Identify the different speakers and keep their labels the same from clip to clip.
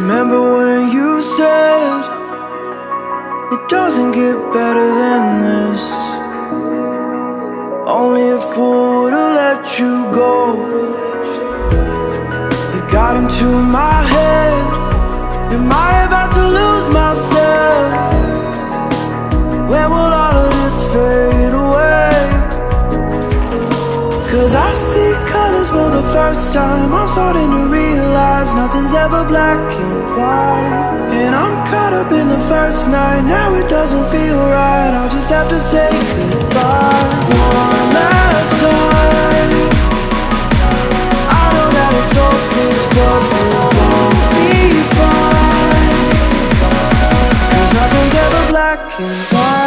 Speaker 1: Remember when you said it doesn't get better than this? Only a fool would've let you go. You got into my head. Am I about to lose myself? When will all of this fade away? Cause I see colors for the first time. I'm starting to realize nothing's ever black and white. And I'm caught up in the first night. Now it doesn't feel right. I'll just have to say goodbye one last time. I know that it's hopeless, but we'll both be fine. Cause nothing's ever black and white.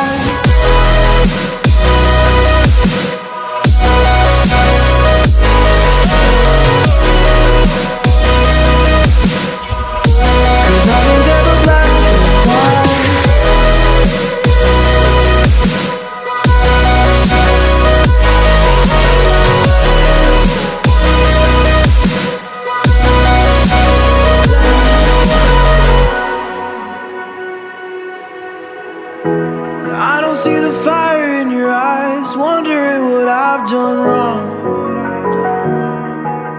Speaker 1: See the fire in your eyes, wondering what I've done wrong.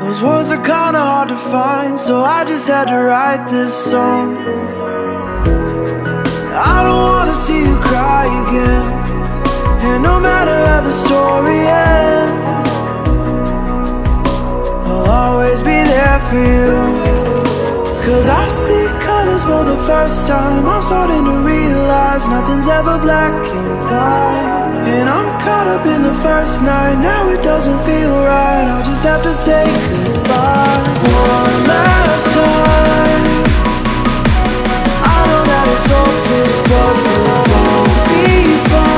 Speaker 1: Those words are kinda hard to find, so I just had to write this song. I don't wanna see you cry again, and no matter how the story ends, I'll always be there for you. Cause I see colors for the first time. I'm starting to realize nothing's ever black and white. And I'm caught up in the first night. Now it doesn't feel right. I'll just have to say goodbye one last time. I know that it's hopeless, but we'll both be fine.